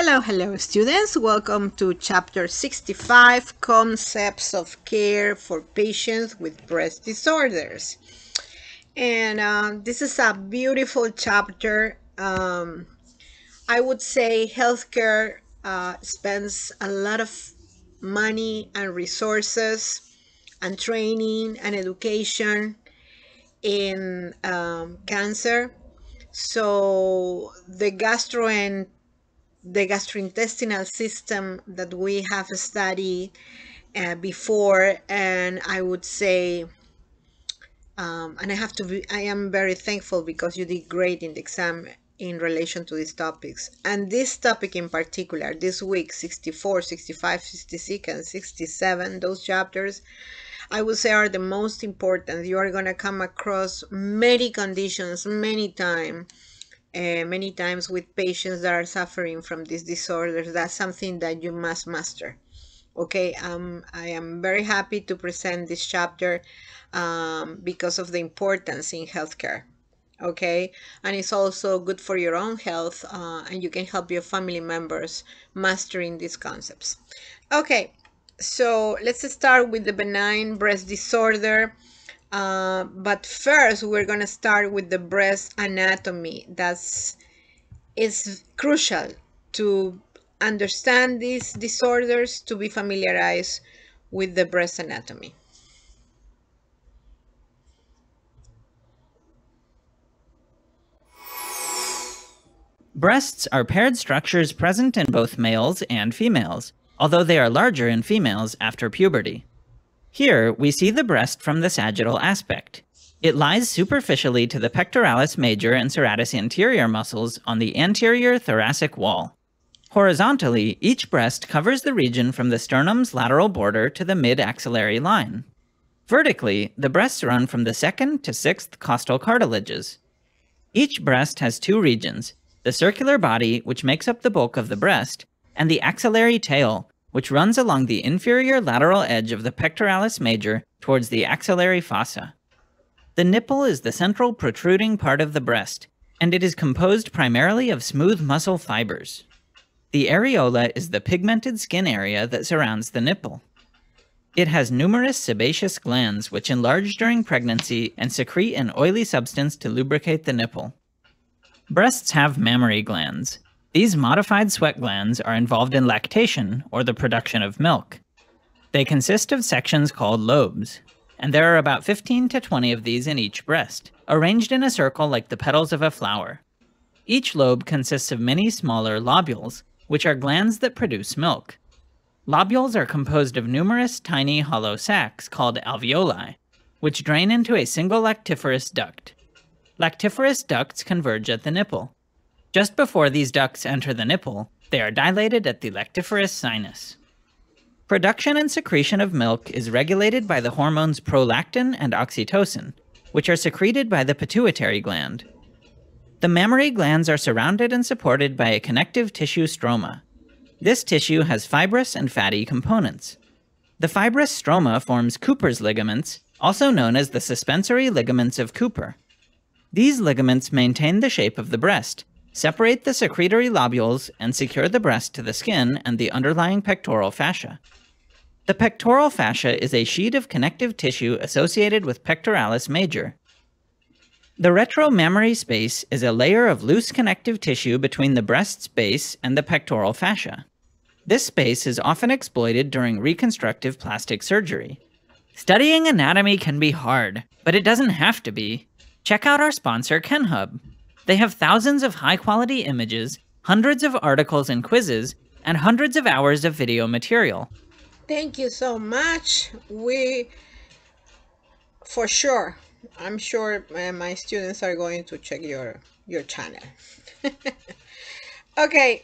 Hello students. Welcome to chapter 65, Concepts of Care for Patients with Breast Disorders. And this is a beautiful chapter. I would say healthcare spends a lot of money and resources and training and education in cancer. So the gastrointestinal system that we have studied before, and I would say, and I am very thankful because you did great in the exam in relation to these topics. And this topic in particular, this week, 64, 65, 66, and 67, those chapters, I would say are the most important. You are going to come across many conditions, many times with patients that are suffering from these disorders. That's something that you must master. Okay, I am very happy to present this chapter because of the importance in healthcare. Okay, and it's also good for your own health, and you can help your family members mastering these concepts. Okay, so let's start with the benign breast disorder. But first, we're going to start with the breast anatomy. It's crucial to understand these disorders, to be familiarized with the breast anatomy. Breasts are paired structures present in both males and females, although they are larger in females after puberty. Here, we see the breast from the sagittal aspect. It lies superficially to the pectoralis major and serratus anterior muscles on the anterior thoracic wall. Horizontally, each breast covers the region from the sternum's lateral border to the mid-axillary line. Vertically, the breasts run from the 2nd to 6th costal cartilages. Each breast has two regions, the circular body, which makes up the bulk of the breast, and the axillary tail, which runs along the inferior lateral edge of the pectoralis major towards the axillary fossa. The nipple is the central protruding part of the breast, and it is composed primarily of smooth muscle fibers. The areola is the pigmented skin area that surrounds the nipple. It has numerous sebaceous glands which enlarge during pregnancy and secrete an oily substance to lubricate the nipple. Breasts have mammary glands. These modified sweat glands are involved in lactation, or the production of milk. They consist of sections called lobes, and there are about 15 to 20 of these in each breast, arranged in a circle like the petals of a flower. Each lobe consists of many smaller lobules, which are glands that produce milk. Lobules are composed of numerous tiny hollow sacs called alveoli, which drain into a single lactiferous duct. Lactiferous ducts converge at the nipple. Just before these ducts enter the nipple, they are dilated at the lactiferous sinus. Production and secretion of milk is regulated by the hormones prolactin and oxytocin, which are secreted by the pituitary gland. The mammary glands are surrounded and supported by a connective tissue stroma. This tissue has fibrous and fatty components. The fibrous stroma forms Cooper's ligaments, also known as the suspensory ligaments of Cooper. These ligaments maintain the shape of the breast, separate the secretory lobules, and secure the breast to the skin and the underlying pectoral fascia. The pectoral fascia is a sheet of connective tissue associated with pectoralis major. The retromammary space is a layer of loose connective tissue between the breast's base and the pectoral fascia. This space is often exploited during reconstructive plastic surgery. Studying anatomy can be hard, but it doesn't have to be. Check out our sponsor, KenHub. They have thousands of high-quality images, hundreds of articles and quizzes, and hundreds of hours of video material. Thank you so much. For sure, I'm sure my students are going to check your channel. Okay,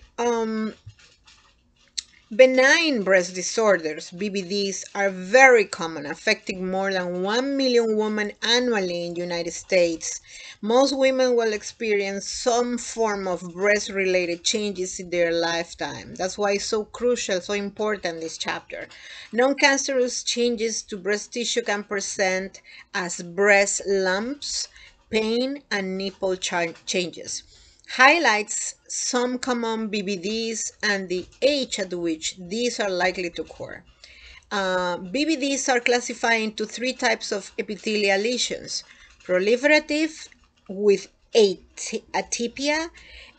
benign breast disorders, BBDs, are very common, affecting more than 1 million women annually in the United States. Most women will experience some form of breast-related changes in their lifetime. That's why it's so crucial, so important, this chapter. Non-cancerous changes to breast tissue can present as breast lumps, pain, and nipple changes. highlights some common BBDs and the age at which these are likely to occur. BBDs are classified into three types of epithelial lesions: proliferative with atypia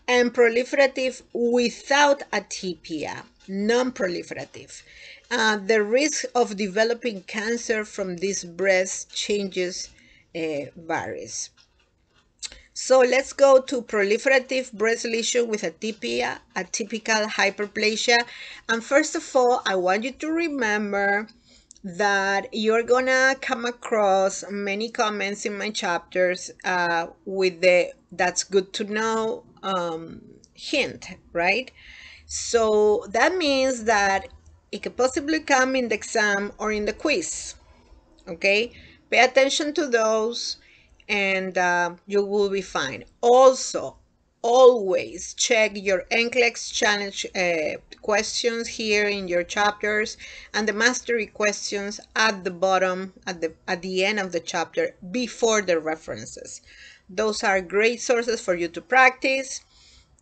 and proliferative without atypia, non-proliferative. The risk of developing cancer from these breast changes varies. So let's go to proliferative breast lesion with atypia, atypical hyperplasia. And first of all, I want you to remember that you're gonna come across many comments in my chapters with the "that's good to know" hint, right? So that means that it could possibly come in the exam or in the quiz. Okay, pay attention to those, and you will be fine. Also, always check your NCLEX challenge questions here in your chapters and the mastery questions at the bottom, at the end of the chapter, before the references. Those are great sources for you to practice,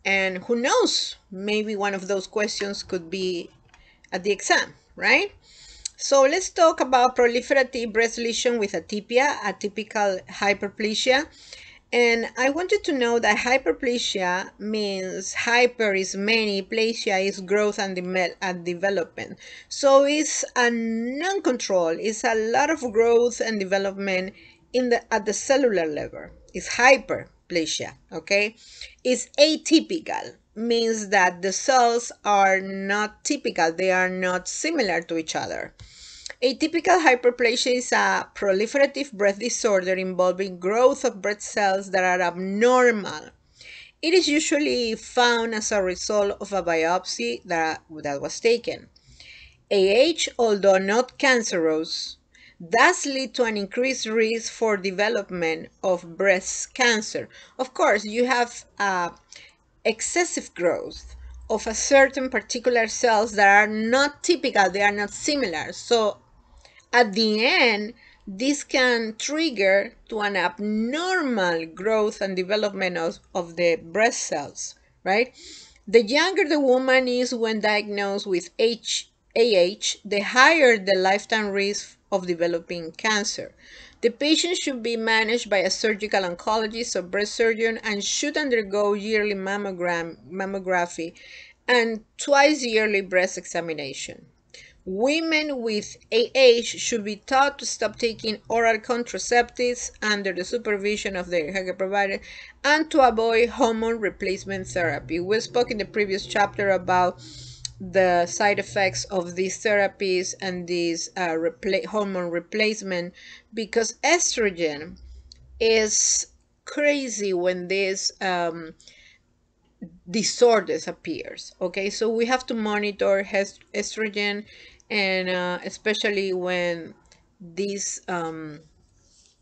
and who knows, maybe one of those questions could be at the exam, right? So let's talk about proliferative breast lesion with atypia, atypical hyperplasia. And I want you to know that hyperplasia means hyper is many, plasia is growth and development. So it's a non-control, it's a lot of growth and development at the cellular level. It's hyperplasia, okay? It's atypical, means that the cells are not typical, they are not similar to each other. Atypical hyperplasia is a proliferative breast disorder involving growth of breast cells that are abnormal. It is usually found as a result of a biopsy that was taken. AH, although not cancerous, does lead to an increased risk for development of breast cancer. Of course, you have excessive growth of a certain particular cells that are not typical, they are not similar. So at the end, this can trigger to an abnormal growth and development of the breast cells, right? The younger the woman is when diagnosed with AH, the higher the lifetime risk of developing cancer. The patient should be managed by a surgical oncologist or breast surgeon and should undergo yearly mammography and twice yearly breast examination. Women with AH should be taught to stop taking oral contraceptives under the supervision of their healthcare provider and to avoid hormone replacement therapy. We spoke in the previous chapter about the side effects of these therapies and these hormone replacement, because estrogen is crazy when this disorders appears. Okay, so we have to monitor estrogen, and especially when these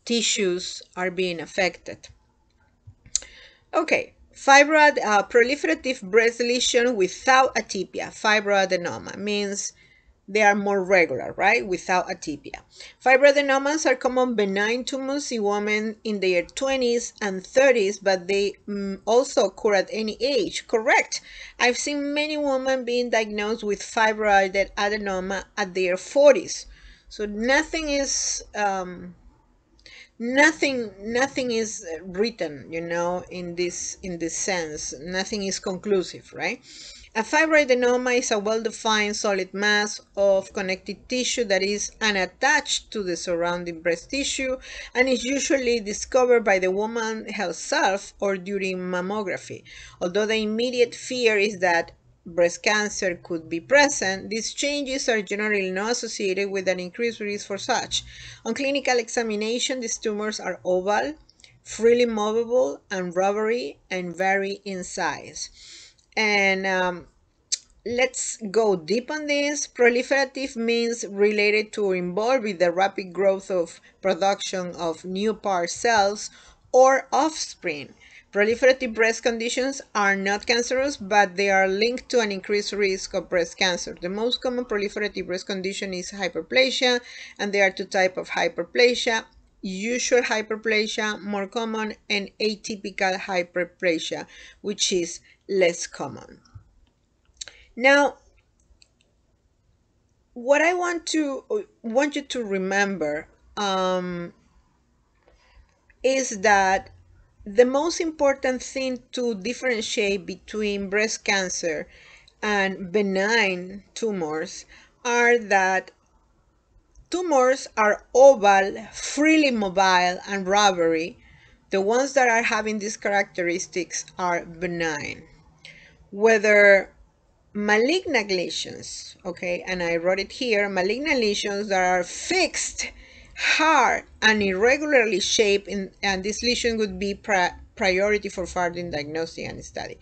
tissues are being affected. Okay, proliferative breast lesion without atypia, fibroadenoma, means they are more regular, right? Without atypia. Fibroadenomas are common benign tumors in women in their 20s and 30s, but they also occur at any age. Correct. I've seen many women being diagnosed with fibroadenoma at their 40s. So nothing is nothing is written, in this sense. Nothing is conclusive, right? A fibroadenoma is a well-defined solid mass of connective tissue that is unattached to the surrounding breast tissue and is usually discovered by the woman herself or during mammography. Although the immediate fear is that breast cancer could be present, these changes are generally not associated with an increased risk for such. On clinical examination, these tumors are oval, freely movable, and rubbery, and vary in size. And let's go deep on this. Proliferative means related to or involved with the rapid growth of production of new part cells or offspring. Proliferative breast conditions are not cancerous, but they are linked to an increased risk of breast cancer. The most common proliferative breast condition is hyperplasia, and there are two types of hyperplasia: usual hyperplasia more common, and atypical hyperplasia, which is less common. Now, what I want you to remember is that the most important thing to differentiate between breast cancer and benign tumors are that tumors are oval, freely mobile, and rubbery. The ones that are having these characteristics are benign. Whether malignant lesions, okay, and I wrote it here, malignant lesions that are fixed, hard, and irregularly shaped, and this lesion would be priority for further diagnosis and study.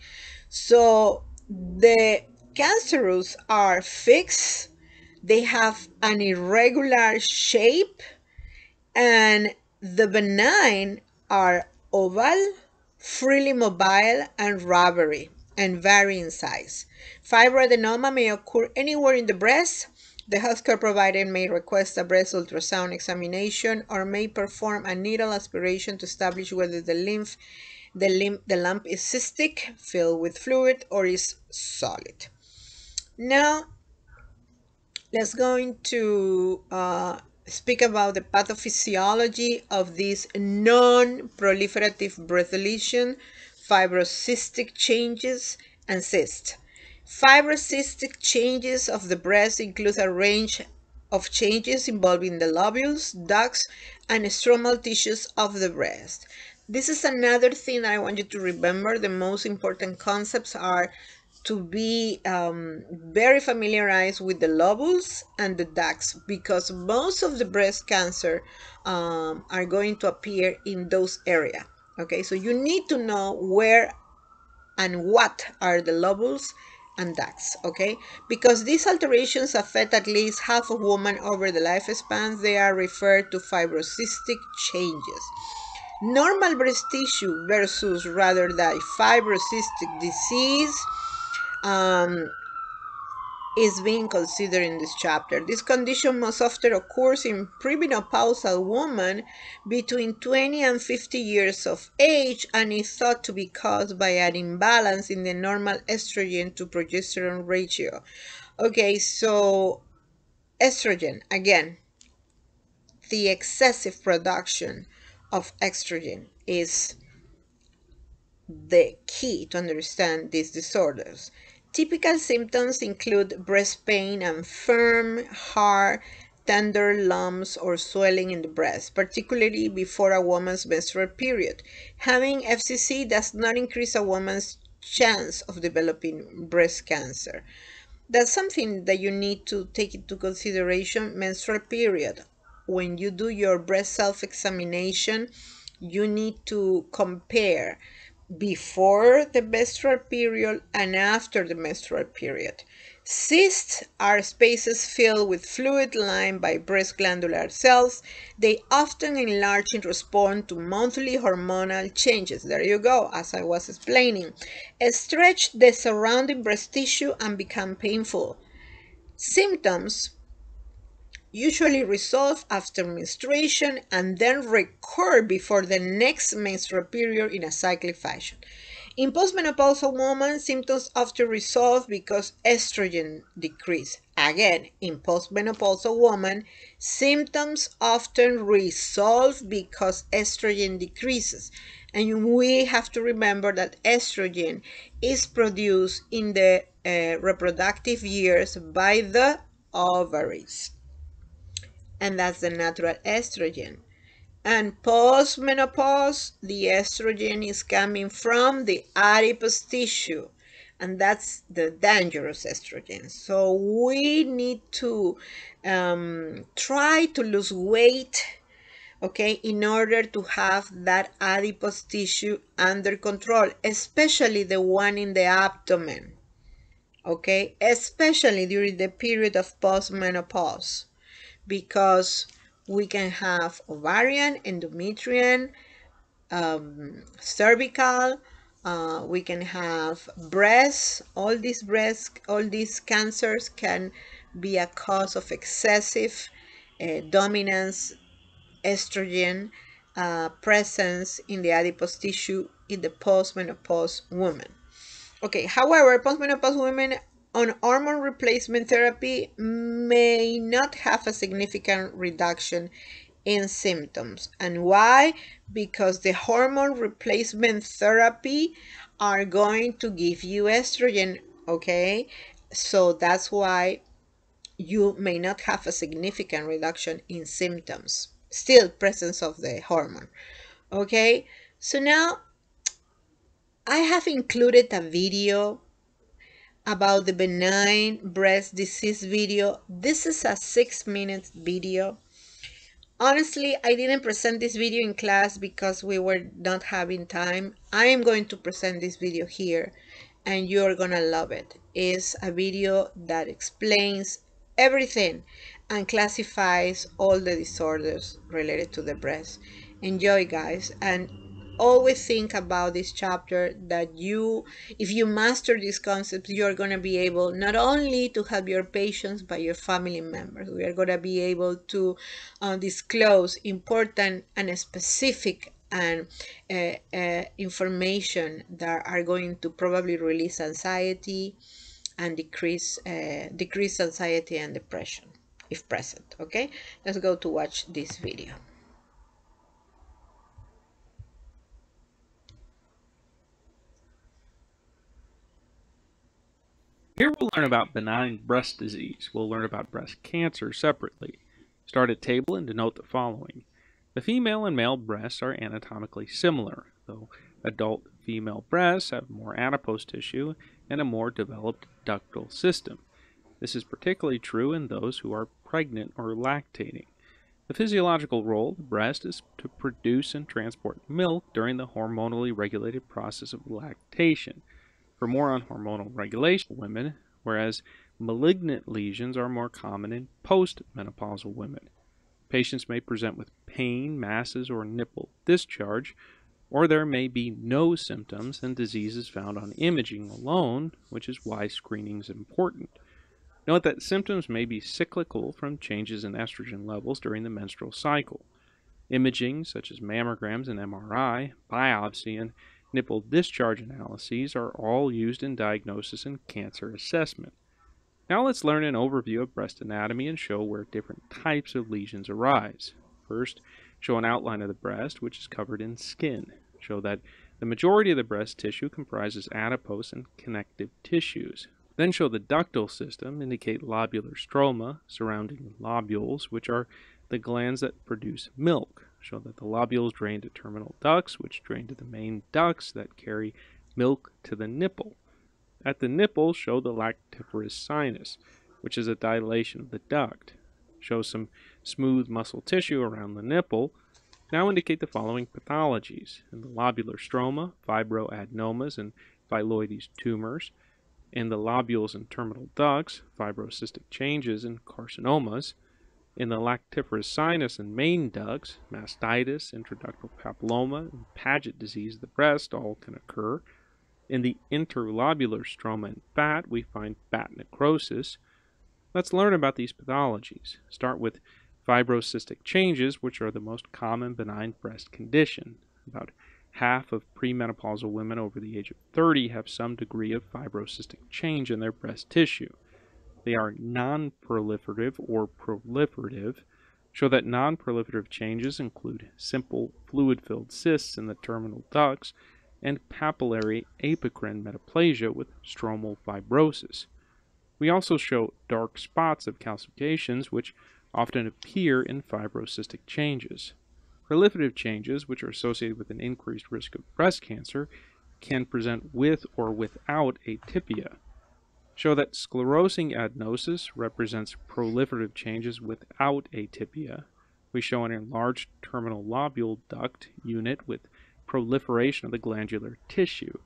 So the cancerous are fixed, they have an irregular shape, and the benign are oval, freely mobile, and rubbery, and vary in size. Fibroadenoma may occur anywhere in the breast. The healthcare provider may request a breast ultrasound examination or may perform a needle aspiration to establish whether the lump is cystic, filled with fluid, or is solid. Now, let's go into speak about the pathophysiology of this non-proliferative breast lesion, fibrocystic changes, and cysts. Fibrocystic changes of the breast include a range of changes involving the lobules, ducts, and stromal tissues of the breast. This is another thing that I want you to remember. The most important concepts are to be very familiarized with the lobules and the ducts, because most of the breast cancer are going to appear in those areas. Okay, so you need to know where and what are the lobules and ducts, okay? Because these alterations affect at least half of women over the lifespan. They are referred to fibrocystic changes. Normal breast tissue versus rather than fibrocystic disease um, is being considered in this chapter. This condition most often occurs in premenopausal women between 20 and 50 years of age and is thought to be caused by an imbalance in the normal estrogen to progesterone ratio. Okay, so estrogen, again, the excessive production of estrogen is the key to understand these disorders. Typical symptoms include breast pain and firm, hard, tender lumps or swelling in the breast, particularly before a woman's menstrual period. Having FCC does not increase a woman's chance of developing breast cancer. That's something that you need to take into consideration. Menstrual period. When you do your breast self-examination, you need to compare before the menstrual period and after the menstrual period. Cysts are spaces filled with fluid lined by breast glandular cells. They often enlarge in response to monthly hormonal changes. There you go, as I was explaining. Stretch the surrounding breast tissue and become painful. Symptoms usually resolve after menstruation and then recur before the next menstrual period in a cyclic fashion. In postmenopausal women, symptoms often resolve because estrogen decrease. Again, in postmenopausal women, symptoms often resolve because estrogen decreases. And we have to remember that estrogen is produced in the reproductive years by the ovaries, and that's the natural estrogen. And post-menopause, the estrogen is coming from the adipose tissue, and that's the dangerous estrogen. So we need to try to lose weight, okay, in order to have that adipose tissue under control, especially the one in the abdomen, okay, especially during the period of post-menopause, because we can have ovarian, endometrial, cervical, we can have breast. All these cancers can be a cause of excessive dominance estrogen presence in the adipose tissue in the postmenopause woman. Okay, however, postmenopause women on hormone replacement therapy may not have a significant reduction in symptoms. And why? Because the hormone replacement therapy are going to give you estrogen, okay? So that's why you may not have a significant reduction in symptoms. Still presence of the hormone, okay? So now I have included a video about the benign breast disease video. This is a 6-minute video. Honestly, I didn't present this video in class because we were not having time. I am going to present this video here and you're gonna love it. It's a video that explains everything and classifies all the disorders related to the breast. Enjoy, guys, and always think about this chapter that if you master these concepts, you're going to be able not only to help your patients but your family members. We are going to be able to disclose important and specific and information that are going to probably release anxiety and decrease anxiety and depression if present. Okay, let's go to watch this video. Here we'll learn about benign breast disease. We'll learn about breast cancer separately. Start a table and denote the following. The female and male breasts are anatomically similar, though adult female breasts have more adipose tissue and a more developed ductal system. This is particularly true in those who are pregnant or lactating. The physiological role of the breast is to produce and transport milk during the hormonally regulated process of lactation. For more on hormonal regulation women, whereas malignant lesions are more common in postmenopausal women. Patients may present with pain, masses, or nipple discharge, or there may be no symptoms and disease is found on imaging alone, which is why screening is important. Note that symptoms may be cyclical from changes in estrogen levels during the menstrual cycle. Imaging, such as mammograms and MRI, biopsy, and nipple discharge analyses are all used in diagnosis and cancer assessment. Now let's learn an overview of breast anatomy and show where different types of lesions arise. First, show an outline of the breast, which is covered in skin. Show that the majority of the breast tissue comprises adipose and connective tissues. Then show the ductal system, indicate lobular stroma surrounding lobules, which are the glands that produce milk. Show that the lobules drain to terminal ducts, which drain to the main ducts that carry milk to the nipple. At the nipple, show the lactiferous sinus, which is a dilation of the duct. Show some smooth muscle tissue around the nipple. Now indicate the following pathologies. In the lobular stroma, fibroadenomas and phylloides tumors. In the lobules and terminal ducts, fibrocystic changes and carcinomas. In the lactiferous sinus and main ducts, mastitis, intraductal papilloma, and Paget disease of the breast all can occur. In the interlobular stroma and fat, we find fat necrosis. Let's learn about these pathologies. Start with fibrocystic changes, which are the most common benign breast condition. About half of premenopausal women over the age of 30 have some degree of fibrocystic change in their breast tissue. They are non-proliferative or proliferative. Show that non-proliferative changes include simple fluid-filled cysts in the terminal ducts and papillary apocrine metaplasia with stromal fibrosis. We also show dark spots of calcifications, which often appear in fibrocystic changes. Proliferative changes, which are associated with an increased risk of breast cancer, can present with or without atypia. Show that sclerosing adenosis represents proliferative changes without atypia. We show an enlarged terminal lobule duct unit with proliferation of the glandular tissue.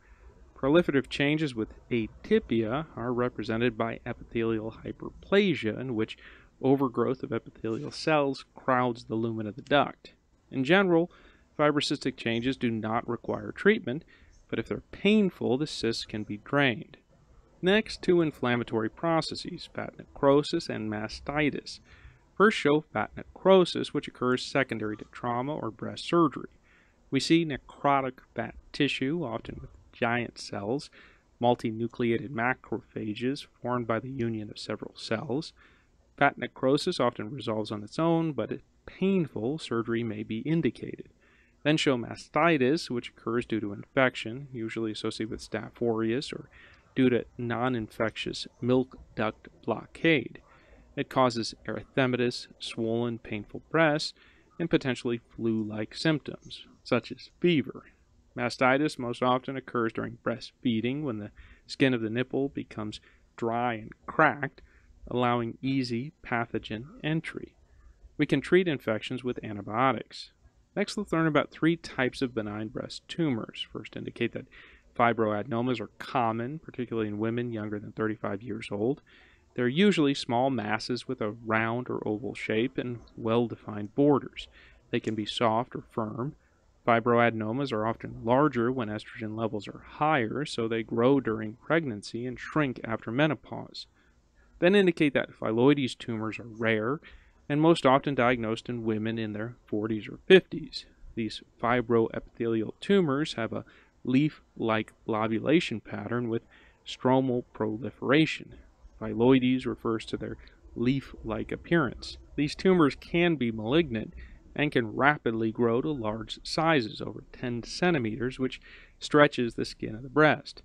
Proliferative changes with atypia are represented by epithelial hyperplasia, in which overgrowth of epithelial cells crowds the lumen of the duct. In general, fibrocystic changes do not require treatment, but if they're painful, the cysts can be drained. Next, two inflammatory processes, fat necrosis and mastitis. First show fat necrosis, which occurs secondary to trauma or breast surgery. We see necrotic fat tissue, often with giant cells, multinucleated macrophages formed by the union of several cells. Fat necrosis often resolves on its own, but if painful, surgery may be indicated. Then show mastitis, which occurs due to infection, usually associated with Staph aureus or due to non-infectious milk duct blockade. It causes erythematous, swollen, painful breasts, and potentially flu-like symptoms, such as fever. Mastitis most often occurs during breastfeeding when the skin of the nipple becomes dry and cracked, allowing easy pathogen entry. We can treat infections with antibiotics. Next, let's learn about 3 types of benign breast tumors. First, indicate that fibroadenomas are common, particularly in women younger than 35 years old. They're usually small masses with a round or oval shape and well-defined borders. They can be soft or firm. Fibroadenomas are often larger when estrogen levels are higher, so they grow during pregnancy and shrink after menopause. Then indicate that phylloides tumors are rare and most often diagnosed in women in their 40s or 50s. These fibroepithelial tumors have a leaf-like lobulation pattern with stromal proliferation. Phylloides refers to their leaf-like appearance. These tumors can be malignant and can rapidly grow to large sizes, over 10 centimeters, which stretches the skin of the breast.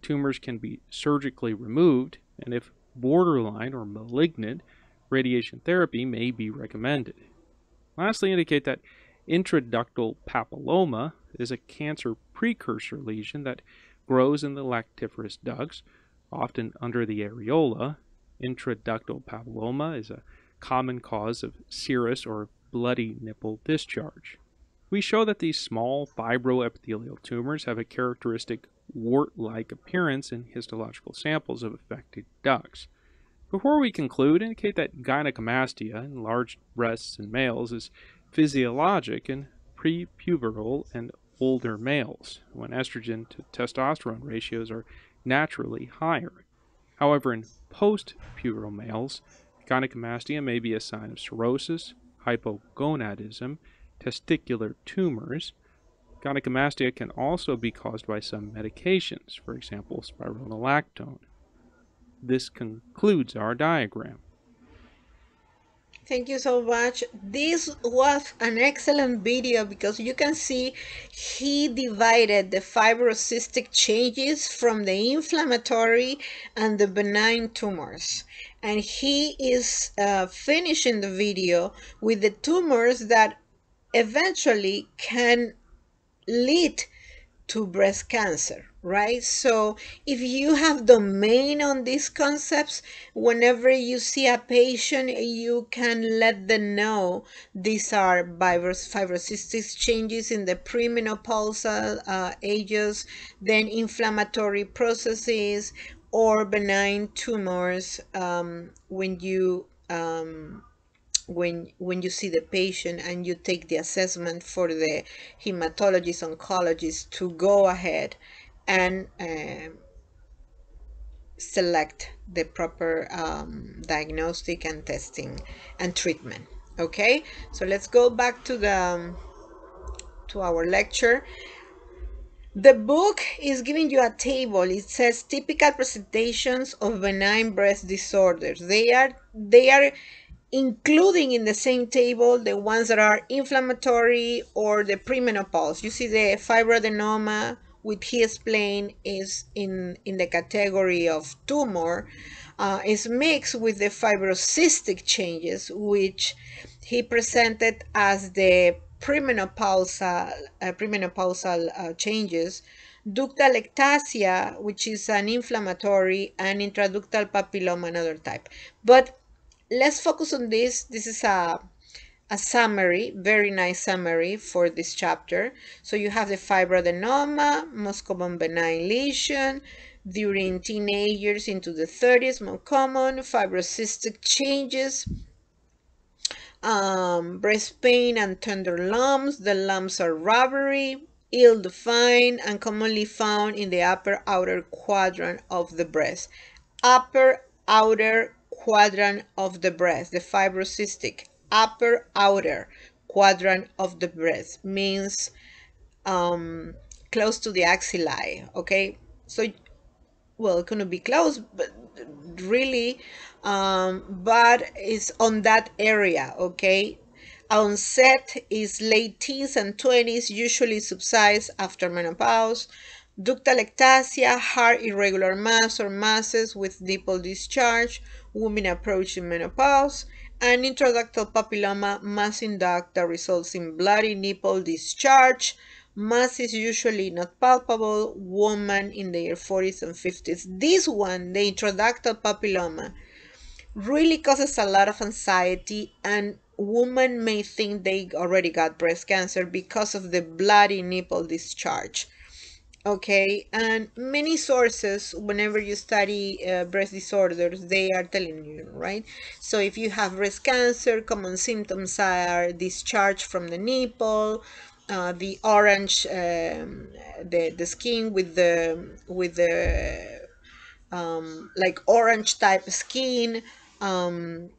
Tumors can be surgically removed, and if borderline or malignant, radiation therapy may be recommended. Lastly, indicate that intraductal papilloma is a cancer precursor lesion that grows in the lactiferous ducts, often under the areola. Intraductal papilloma is a common cause of serous or bloody nipple discharge. We show that these small fibroepithelial tumors have a characteristic wart-like appearance in histological samples of affected ducts. Before we conclude, indicate that gynecomastia, enlarged breasts in males, is physiologic in prepubertal and older males, when estrogen to testosterone ratios are naturally higher. However, in post-pubertal males, gynecomastia may be a sign of cirrhosis, hypogonadism, testicular tumors. Gynecomastia can also be caused by some medications, for example, spironolactone. This concludes our diagram. Thank you so much. This was an excellent video because you can see he divided the fibrocystic changes from the inflammatory and the benign tumors. And he is finishing the video with the tumors that eventually can lead to breast cancer, right? So if you have domain on these concepts, whenever you see a patient, you can let them know these are fibrocystic changes in the premenopausal ages, then inflammatory processes, or benign tumors when you when you see the patient and you take the assessment for the hematologist oncologist to go ahead and select the proper diagnostic and testing and treatment. Okay, so let's go back to the to our lecture. The book is giving you a table. It says typical presentations of benign breast disorders. They are including in the same table the ones that are inflammatory or the premenopause. You see the fibroadenoma, which he explained is in the category of tumor, is mixed with the fibrocystic changes, which he presented as the premenopausal changes, ductal ectasia, which is an inflammatory, and intraductal papilloma, another type. But let's focus on this. This is a summary, very nice summary for this chapter. So you have the fibroadenoma, most common benign lesion during teenagers into the 30s, more common, fibrocystic changes, breast pain and tender lumps. The lumps are rubbery, ill-defined, and commonly found in the upper outer quadrant of the breast. Upper outer quadrant of the breast, the fibrocystic upper outer quadrant of the breast, means close to the axilla, okay? So, well, it couldn't be close, but really, but it's on that area, okay? Onset is late teens and 20s, usually subsides after menopause. Ductal ectasia, heart irregular mass or masses with nipple discharge, women approaching menopause, and intraductal papilloma, mass in duct that results in bloody nipple discharge. Mass is usually not palpable, woman in their 40s and 50s. This one, the intraductal papilloma, really causes a lot of anxiety, and women may think they already got breast cancer because of the bloody nipple discharge. Okay, and many sources, whenever you study breast disorders, they are telling you, right? So if you have breast cancer, common symptoms are discharge from the nipple, the orange, the skin with the like orange type skin, and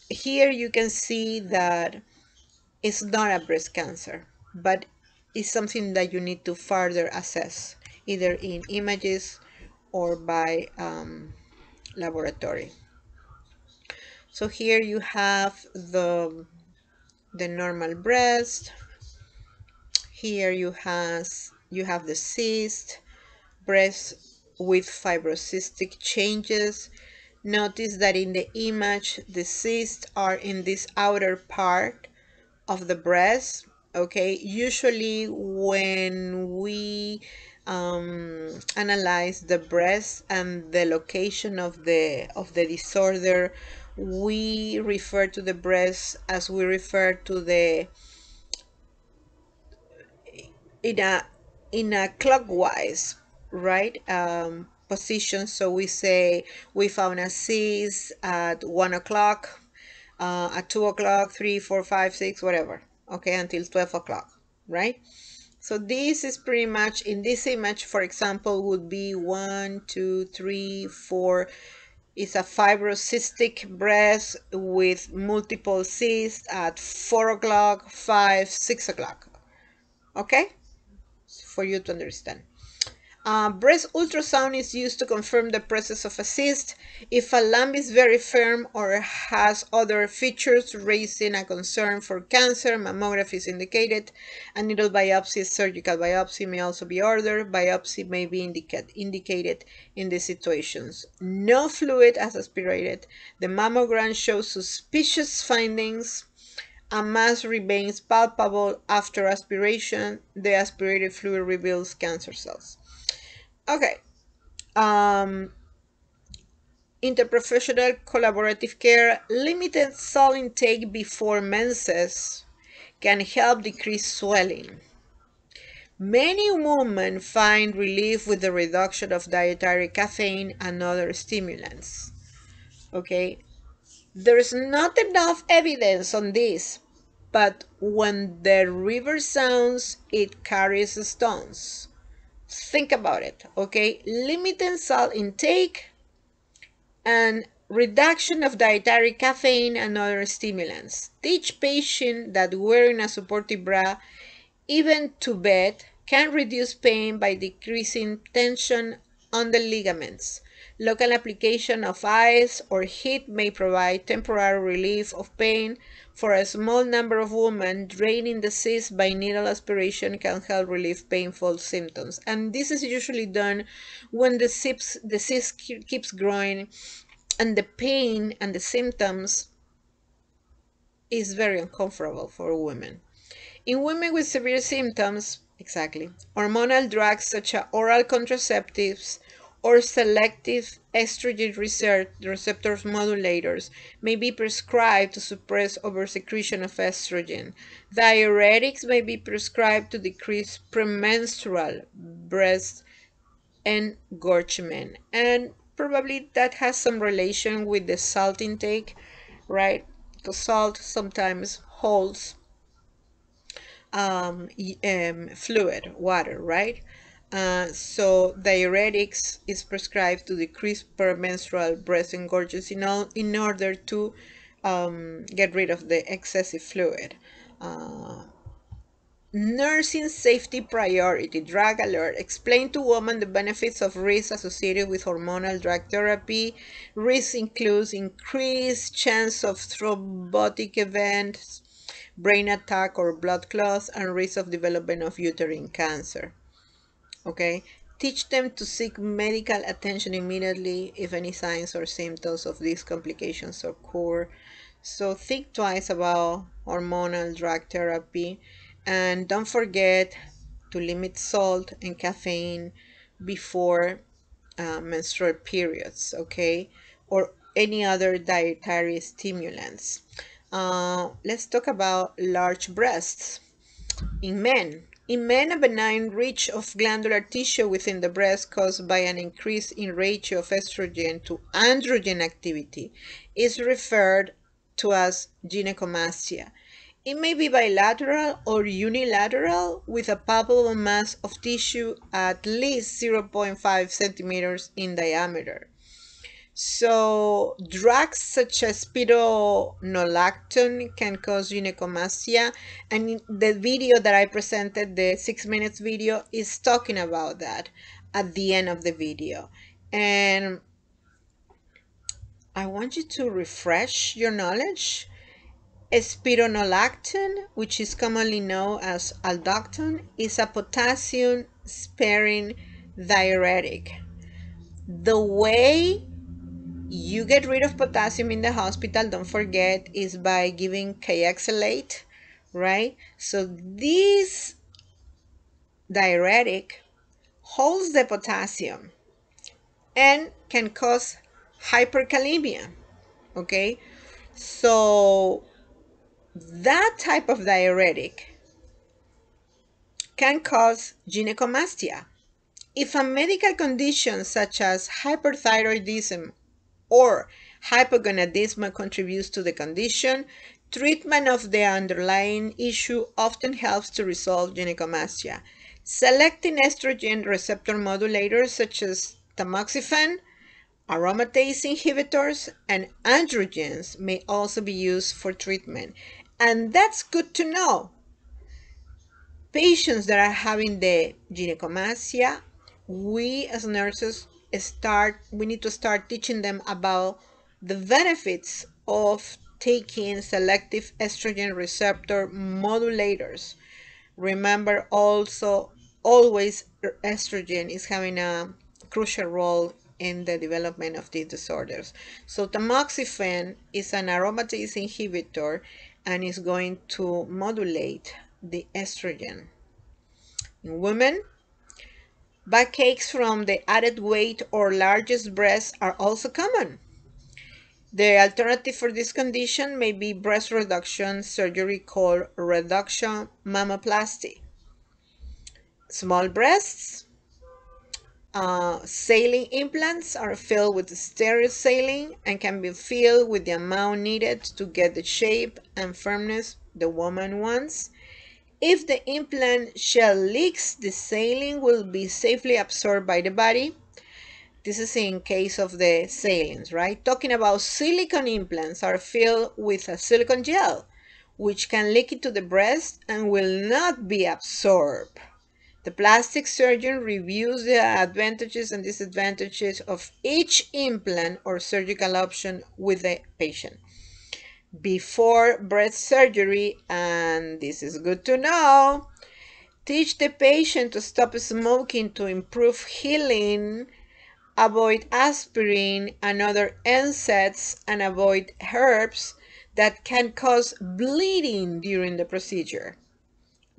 here you can see that it's not a breast cancer, but it's something that you need to further assess, either in images or by laboratory. So here you have the normal breast. Here you have the cyst, breast with fibrocystic changes. Notice that in the image, the cysts are in this outer part of the breast. Okay, usually when we analyze the breast and the location of the disorder, we refer to the breast as we refer to the in a clockwise, right, position. So we say we found a cyst at 1 o'clock, at 2 o'clock, 3, 4, 5, 6, whatever, okay, until 12 o'clock, right? So this is pretty much, in this image, for example, would be 1, 2, 3, 4. It's a fibrocystic breast with multiple cysts at 4 o'clock, 5, 6 o'clock. Okay? For you to understand. Breast ultrasound is used to confirm the presence of a cyst. If a lump is very firm or has other features raising a concern for cancer, mammography is indicated. A needle biopsy, surgical biopsy may also be ordered. Biopsy may be indicated in these situations. No fluid as aspirated. The mammogram shows suspicious findings. A mass remains palpable after aspiration. The aspirated fluid reveals cancer cells. Okay. Interprofessional collaborative care, limited salt intake before menses can help decrease swelling. Many women find relief with the reduction of dietary caffeine and other stimulants. Okay, there's not enough evidence on this, but when the river sounds, it carries stones. Think about it, okay? Limiting salt intake and reduction of dietary caffeine and other stimulants. Teach patient that wearing a supportive bra, even to bed, can reduce pain by decreasing tension on the ligaments. Local application of ice or heat may provide temporary relief of pain. For a small number of women, draining the cyst by needle aspiration can help relieve painful symptoms. And this is usually done when the cyst keeps growing and the pain and the symptoms is very uncomfortable for women. In women with severe symptoms, exactly, hormonal drugs such as oral contraceptives or selective estrogen receptors modulators may be prescribed to suppress oversecretion of estrogen. Diuretics may be prescribed to decrease premenstrual breast engorgement. And probably that has some relation with the salt intake, right? Because salt sometimes holds fluid, water, right? So diuretics is prescribed to decrease premenstrual breast engorgement in order to get rid of the excessive fluid. Uh, Nursing safety priority drug alert. Explain to women the benefits of risks associated with hormonal drug therapy. Risks includes increased chance of thrombotic events, brain attack or blood clots, and risk of development of uterine cancer. Okay, teach them to seek medical attention immediately if any signs or symptoms of these complications occur. So think twice about hormonal drug therapy, and don't forget to limit salt and caffeine before menstrual periods, okay, or any other dietary stimulants. Let's talk about large breasts. In men, a benign ridge of glandular tissue within the breast caused by an increase in ratio of estrogen to androgen activity is referred to as gynecomastia. It may be bilateral or unilateral with a palpable mass of tissue at least 0.5 centimeters in diameter. So drugs such as spironolactone can cause gynecomastia, and in the video that I presented, the 6 minutes video, is talking about that at the end of the video. And I want you to refresh your knowledge. Spironolactone, which is commonly known as aldactone, is a potassium sparing diuretic. The way you get rid of potassium in the hospital, don't forget, is by giving kayexalate, right? So this diuretic holds the potassium and can cause hyperkalemia, okay? So that type of diuretic can cause gynecomastia. If a medical condition such as hyperthyroidism or hypogonadism contributes to the condition, treatment of the underlying issue often helps to resolve gynecomastia. Selecting estrogen receptor modulators such as tamoxifen, aromatase inhibitors, and androgens may also be used for treatment. And that's good to know. Patients that are having the gynecomastia, we as nurses we need to start teaching them about the benefits of taking selective estrogen receptor modulators. Remember also, always estrogen is having a crucial role in the development of these disorders. So tamoxifen is an aromatase inhibitor and is going to modulate the estrogen. In women, backaches from the added weight or largest breasts are also common. The alternative for this condition may be breast reduction surgery called reduction mammoplasty. Small breasts, saline implants are filled with sterile saline and can be filled with the amount needed to get the shape and firmness the woman wants. If the implant shell leaks, the saline will be safely absorbed by the body. This is in case of the salines, right? Talking about silicone implants are filled with a silicone gel, which can leak into the breast and will not be absorbed. The plastic surgeon reviews the advantages and disadvantages of each implant or surgical option with the patient before breast surgery, and this is good to know. Teach the patient to stop smoking to improve healing, avoid aspirin and other NSAIDs, and avoid herbs that can cause bleeding during the procedure.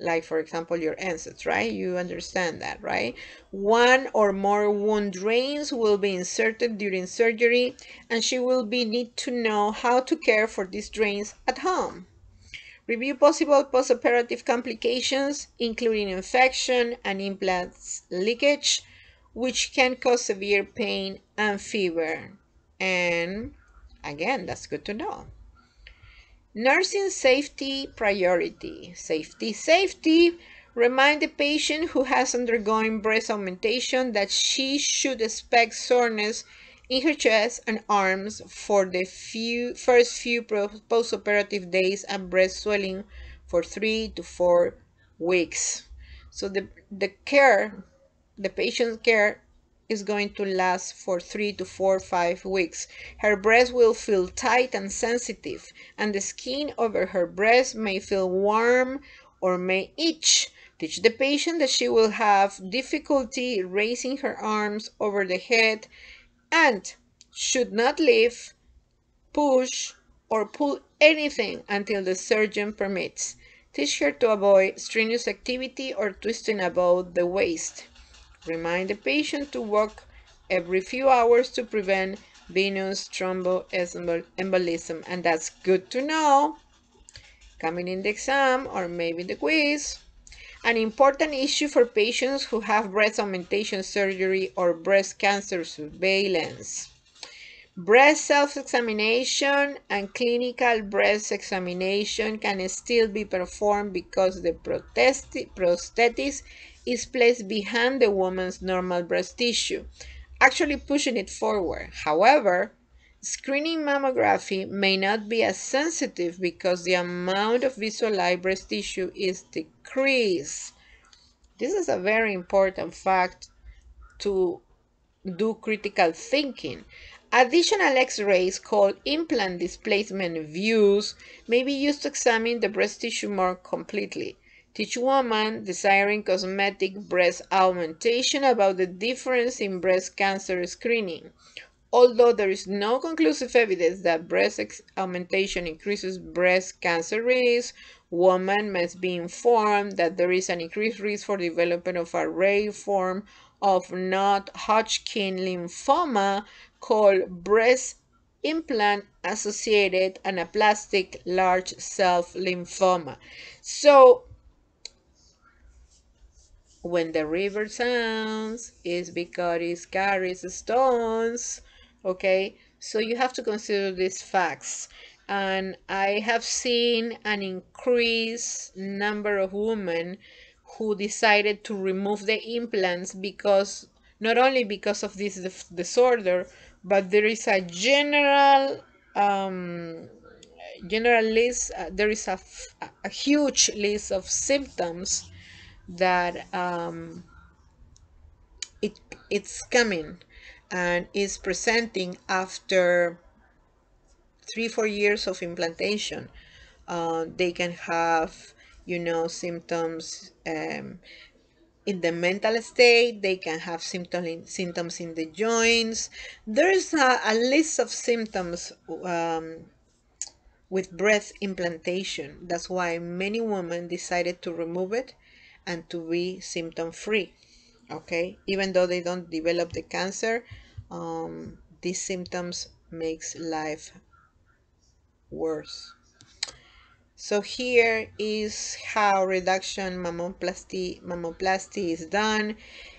Like, for example, your NSAIDs, right? You understand that, right? One or more wound drains will be inserted during surgery, and she will need to know how to care for these drains at home. Review possible postoperative complications, including infection and implants leakage, which can cause severe pain and fever. And again, that's good to know. Nursing safety priority. Safety, safety. Remind the patient who has undergone breast augmentation that she should expect soreness in her chest and arms for the first few postoperative days and breast swelling for 3 to 4 weeks. So the patient's care is going to last for 3 to 4, 5 weeks. Her breast will feel tight and sensitive, and the skin over her breast may feel warm or may itch. Teach the patient that she will have difficulty raising her arms over the head and should not lift, push, or pull anything until the surgeon permits. Teach her to avoid strenuous activity or twisting about the waist. Remind the patient to walk every few hours to prevent venous thromboembolism, and that's good to know. Coming in the exam or maybe the quiz. An important issue for patients who have breast augmentation surgery or breast cancer surveillance. Breast self-examination and clinical breast examination can still be performed because the prosthesis is placed behind the woman's normal breast tissue, actually pushing it forward. However, screening mammography may not be as sensitive because the amount of visualized breast tissue is decreased. This is a very important fact to do critical thinking. Additional X-rays called implant displacement views may be used to examine the breast tissue more completely. Teach women desiring cosmetic breast augmentation about the difference in breast cancer screening. Although there is no conclusive evidence that breast augmentation increases breast cancer risk, women must be informed that there is an increased risk for development of a rare form of non-Hodgkin lymphoma called breast implant associated anaplastic large cell lymphoma. So when the river sounds, it's because it carries stones. Okay, so you have to consider these facts. And I have seen an increased number of women who decided to remove the implants because not only because of this disorder, but there is a general list. There is a huge list of symptoms that it it's coming and is presenting after 3 4 years of implantation. They can have, symptoms in the mental state. They can have symptoms in the joints. There's a list of symptoms with breast implantation. That's why many women decided to remove it and to be symptom free. Okay, even though they don't develop the cancer, these symptoms makes life worse. So here is how reduction mammoplasty is done.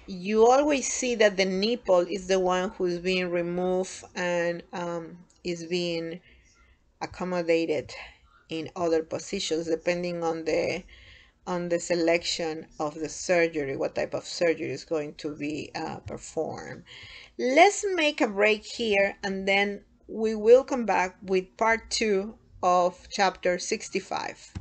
You always see that the nipple is the one who is being removed and is being accommodated in other positions depending on the selection of the surgery, what type of surgery is going to be performed. Let's make a break here and then we will come back with part 2 of chapter 65.